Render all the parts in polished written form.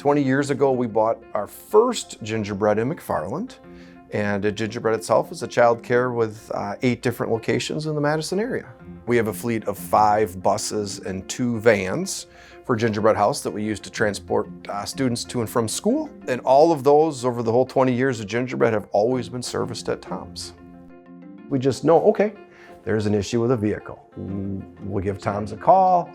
20 years ago, we bought our first Gingerbread in McFarland. And Gingerbread itself is a child care with 8 different locations in the Madison area. We have a fleet of 5 buses and 2 vans for Gingerbread House that we use to transport students to and from school. And all of those over the whole 20 years of Gingerbread have always been serviced at Tom's. We just know, okay, there's an issue with a vehicle. We'll give Tom's a call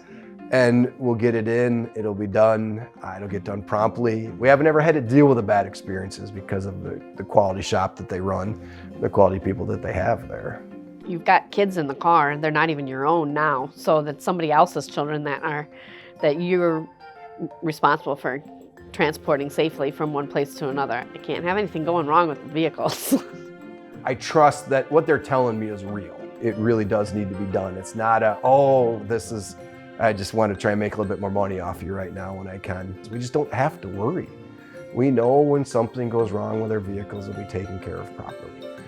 and we'll get it in, it'll be done, it'll get done promptly. We haven't ever had to deal with the bad experiences because of the quality shop that they run, the quality people that they have there. You've got kids in the car, and they're not even your own now, so that's somebody else's children that you're responsible for transporting safely from one place to another. I can't have anything going wrong with the vehicles. I trust that what they're telling me is real. It really does need to be done. It's not I just want to try and make a little bit more money off you right now when I can. We just don't have to worry. We know when something goes wrong with our vehicles, it'll be taken care of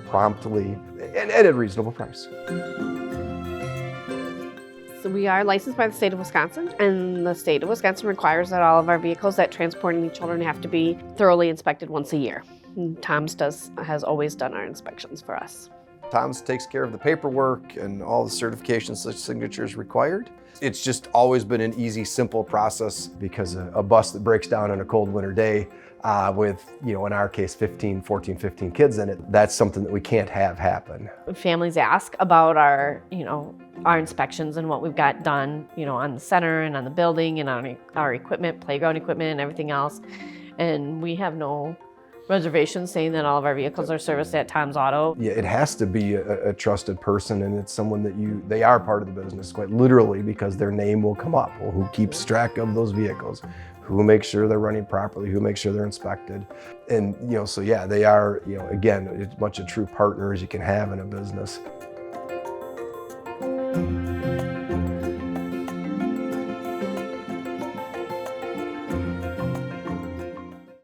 promptly, and at a reasonable price. So we are licensed by the state of Wisconsin, and the state of Wisconsin requires that all of our vehicles that transport any children have to be thoroughly inspected once a year. And Tom's has always done our inspections for us. Tom's takes care of the paperwork and all the certifications and signatures required. It's just always been an easy, simple process because a bus that breaks down on a cold winter day with, in our case, 14, 15 kids in it, that's something that we can't have happen. Families ask about our inspections and what we've got done, on the center and on the building and on our equipment, playground equipment and everything else. And we have no reservations saying that all of our vehicles are serviced at Tom's Auto. Yeah, it has to be a trusted person, and it's someone that they are part of the business, quite literally, because their name will come up. Well, who keeps track of those vehicles? Who makes sure they're running properly? Who makes sure they're inspected? And, so yeah, they are, again, as much a true partner as you can have in a business.